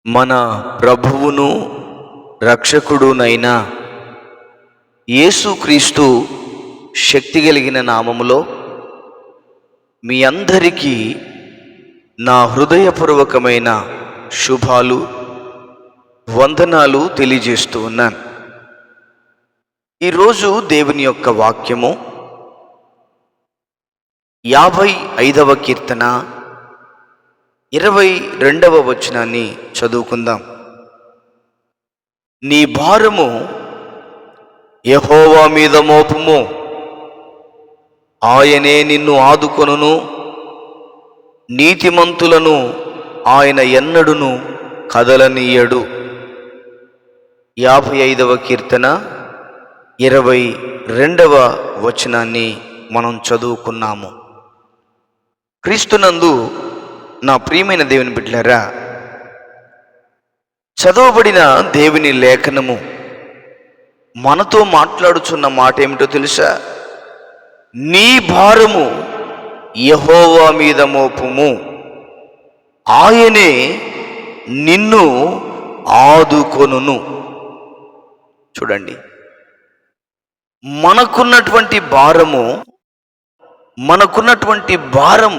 మన ప్రభువును రక్షకుడునైన యేసుక్రీస్తు శక్తి కలిగిన నామములో మీ అందరికీ నా హృదయపూర్వకమైన శుభాలు వందనాలు తెలియజేస్తూ ఉన్నాను. ఈరోజు దేవుని యొక్క వాక్యము 55వ కీర్తన 22వ వచనాన్ని చదువుకుందాం. నీ భారము యెహోవా మీద మోపుము, ఆయనే నిన్ను ఆదుకొనును, నీతిమంతులను ఆయన ఎన్నడును కదలనీయడు. 55వ కీర్తన 22వ వచనాన్ని మనం చదువుకున్నాము. క్రీస్తునందు నా ప్రియమైన దేవుని బిడ్డలారా, చదవబడిన దేవుని లేఖనము మనతో మాట్లాడుచున్న మాట ఏమిటో తెలుసా? నీ భారము యెహోవా మీద మోపుము, ఆయనే నిన్ను ఆదుకొనును. చూడండి, మనకున్నటువంటి భారం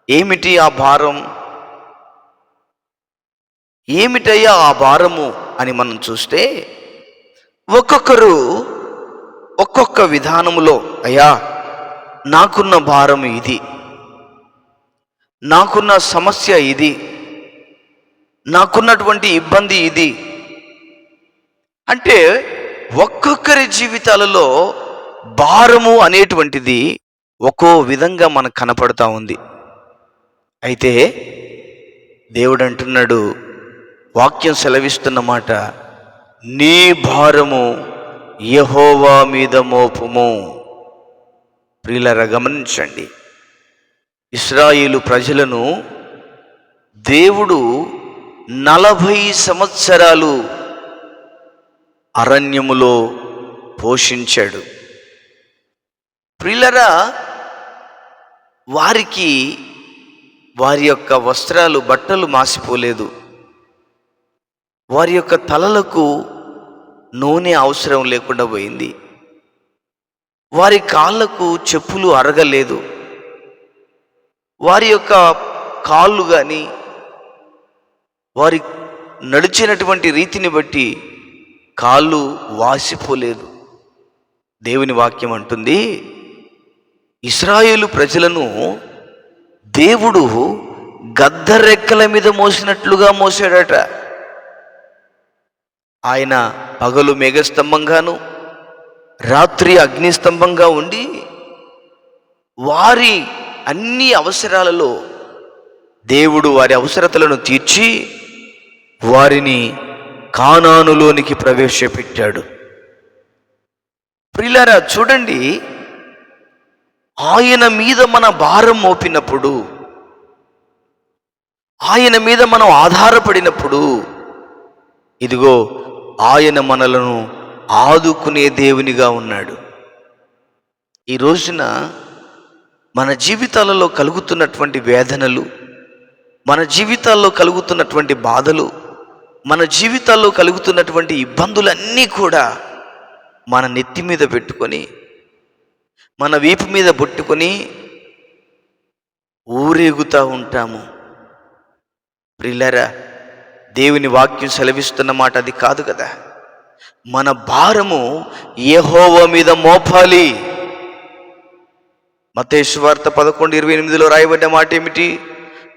ఏమిటి? ఆ భారం ఏమిటయ్యా ఆ భారము అని మనం చూస్తే, ఒక్కొక్కరు ఒక్కొక్క విధానములో, అయ్యా నాకున్న భారం ఇది, నాకున్న సమస్య ఇది, నాకున్నటువంటి ఇబ్బంది ఇది అంటే ఒక్కొక్కరి జీవితాలలో భారము అనేటువంటిది ఒక్కో విధంగా మనకు కనపడతా ఉంది. అయితే దేవుడు అంటున్నాడు, వాక్యం సెలవిస్తున్న మాట, నీ భారము యెహోవా మీద మోపుము. ప్రియులారా, గమనించండి, ఇశ్రాయేలు ప్రజలను దేవుడు 40 సంవత్సరాలు అరణ్యములో పోషించాడు. ప్రియులారా, వారి యొక్క వస్త్రాలు, బట్టలు మాసిపోలేదు. వారి యొక్క తలలకు నూనె అవసరం లేకుండా పోయింది. వారి కాళ్ళకు చెప్పులు అరగలేదు. వారి యొక్క కాళ్ళు కానీ వారి నడిచినటువంటి రీతిని బట్టి కాళ్ళు వాసిపోలేదు. దేవుని వాక్యం అంటుంది, ఇశ్రాయేలు ప్రజలను దేవుడు గద్దరెక్కల మీద మోసినట్లుగా మోసాడట. ఆయన పగలు మేఘస్తంభంగాను, రాత్రి అగ్నిస్తంభంగా ఉండి వారి అన్ని అవసరాలలో దేవుడు వారి అవసరతలను తీర్చి వారిని కానానులోనికి ప్రవేశపెట్టాడు. ప్రియులారా, చూడండి, ఆయన మీద మన భారం మోపినప్పుడు, ఆయన మీద మనం ఆధారపడినప్పుడు, ఇదిగో ఆయన మనలను ఆదుకునే దేవునిగా ఉన్నాడు. ఈ రోజున మన జీవితాలలో కలుగుతున్నటువంటి వేదనలు, మన జీవితాల్లో కలుగుతున్నటువంటి బాధలు, మన జీవితాల్లో కలుగుతున్నటువంటి ఇబ్బందులన్నీ కూడా మన నెత్తి మీద పెట్టుకొని, మన వీపు మీద పెట్టుకొని ఊరేగుతూ ఉంటాము. ప్రియులారా, దేవుని వాక్యం సెలవిస్తున్న మాట అది కాదు కదా. మన భారము యెహోవా మీద మోపాలి. మత్తయి సువార్త 11:28లో రాయబడ్డ మాట ఏమిటి?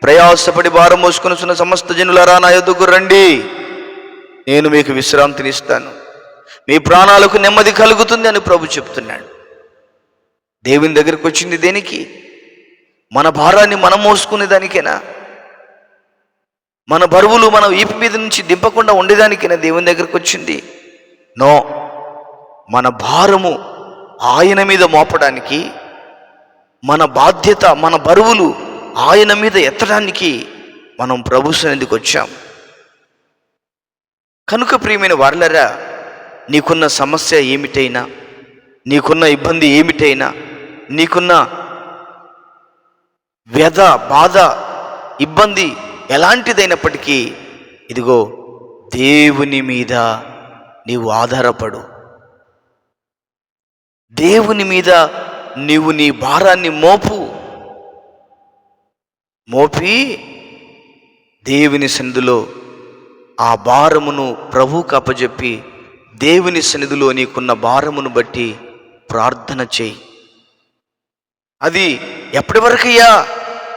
ప్రయాసపడి భారం మోసుకొనుచున్న సమస్త జనులారా నా యొద్దకు రండి, నేను మీకు విశ్రాంతినిస్తాను, మీ ప్రాణాలకు నెమ్మది కలుగుతుంది అని ప్రభు చెప్తున్నాడు. దేవుని దగ్గరికి వచ్చింది దేనికి? మన భారాన్ని మనం మోసుకునే దానికేనా? మన బరువులు మన వీపు మీద నుంచి దింపకుండా ఉండేదానికైనా దేవుని దగ్గరికి వచ్చింది? నో, మన భారము ఆయన మీద మోపడానికి, మన బాధ్యత, మన బరువులు ఆయన మీద ఎత్తడానికి మనం ప్రభు సన్నిధికి వచ్చాం. కనుక ప్రియమైన వారలారా, నీకున్న సమస్య ఏమిటైనా, నీకున్న ఇబ్బంది ఏమిటైనా, నీకున్న వ్యధ, బాధ, ఇబ్బంది ఎలాంటిదైనప్పటికీ ఇదిగో దేవుని మీద నీవు ఆధారపడు. దేవుని మీద నీవు నీ భారాన్ని మోపి దేవుని సన్నిధిలో ఆ భారమును ప్రభువుకు అప్పజెప్పి దేవుని సన్నిధిలో నీకున్న భారమును బట్టి ప్రార్థన చేయి. అది ఎప్పటి వరకయ్యా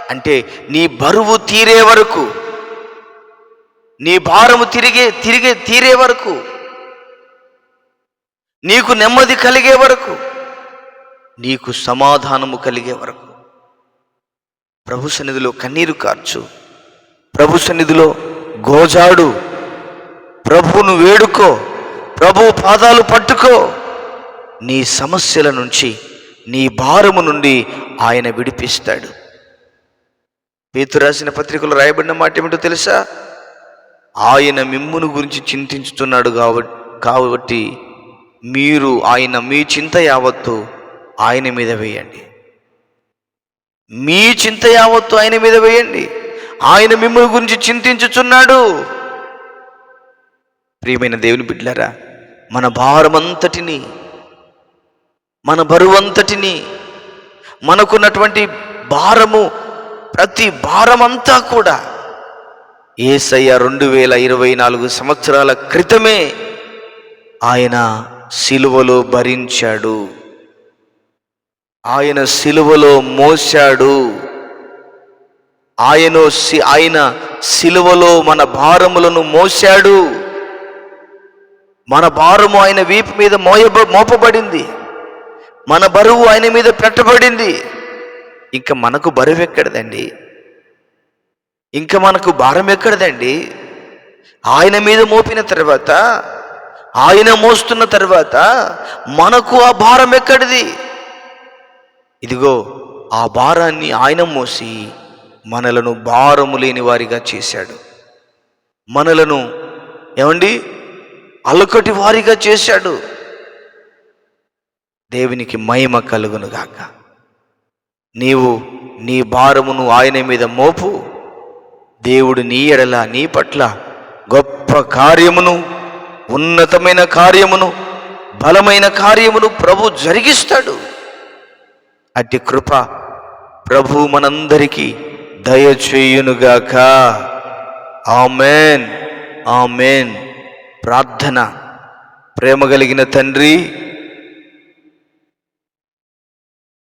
అంటే నీ బరువు తీరే వరకు, నీ భారము తీరే వరకు, నీకు నెమ్మది కలిగే వరకు, నీకు సమాధానము కలిగే వరకు ప్రభు సన్నిధిలో కన్నీరు కార్చు, ప్రభు సన్నిధిలో గోజాడు, ప్రభువును వేడుకో, ప్రభు పాదాలు పట్టుకో. నీ సమస్యల నుంచి, నీ భారము నుండి ఆయన విడిపిస్తాడు. పేతురు రాసిన పత్రికలో రాయబడిన మాట ఏమిటో తెలుసా? ఆయన మిమ్మును గురించి చింతించుతున్నాడు కాబట్టి మీరు మీ చింత యావత్తు ఆయన మీద వేయండి. మీ చింత యావత్తు ఆయన మీద వేయండి. ఆయన మిమ్మును గురించి చింతించుచున్నాడు. ప్రియమైన దేవుని బిడ్డలారా, మన భారమంతటిని, మన బరువంతటిని, మనకున్నటువంటి భారము, ప్రతి భారమంతా కూడా యేసయ్య 2024 సంవత్సరాల క్రితమే ఆయన సిలువలో భరించాడు. ఆయన సిలువలో మోశాడు. ఆయన సిలువలో మన భారములను మోశాడు. మన భారము ఆయన వీపు మీద మోపబడింది. మన బరువు ఆయన మీద పెట్టబడింది. ఇంకా మనకు బరువు ఎక్కడదండి? ఇంకా మనకు భారం ఎక్కడదండి? ఆయన మీద మోపిన తర్వాత, ఆయన మోస్తున్న తర్వాత మనకు ఆ భారం ఎక్కడిది? ఇదిగో ఆ భారాన్ని ఆయన మోసి మనలను భారము లేని వారిగా చేశాడు. మనలను అలకటి వారిగా చేశాడు. దేవునికి మహిమ కలుగును గాక. నీవు నీ భారమును ఆయన మీద మోపు. దేవుడు నీ ఎడల, నీ పట్ల గొప్ప కార్యమును, ఉన్నతమైన కార్యమును, బలమైన కార్యమును ప్రభు జరిగిస్తాడు. అట్టి కృప ప్రభు మనందరికీ దయచేయునుగాక. ఆమేన్, ఆమేన్. ప్రార్థన. ప్రేమ కలిగిన తండ్రి,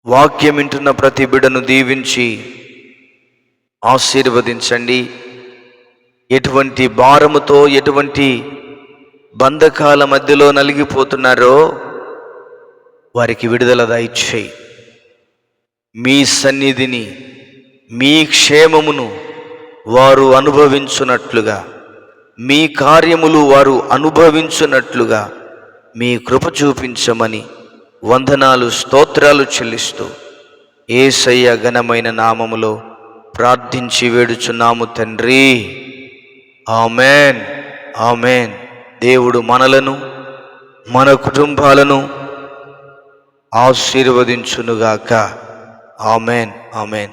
వాక్యం వింటున్న ప్రతి బిడ్డను దీవించి ఆశీర్వదించండి. ఎటువంటి భారముతో, ఎటువంటి బంధకాల మధ్యలో నలిగిపోతున్నారో వారికి విడుదల దయచేయి. మీ సన్నిధిని, మీ క్షేమమును వారు అనుభవించున్నట్లుగా, మీ కార్యములు వారు అనుభవించున్నట్లుగా మీ కృప చూపించమని వందనాలు, స్తోత్రాలు చెల్లిస్తూ యేసయ్య ఘనమైన నామములో ప్రార్థించి వేడుచున్నాము తండ్రి. ఆమేన్, ఆమేన్. దేవుడు మనలను, మన కుటుంబాలను ఆశీర్వదించునుగాక. ఆమేన్, ఆమేన్.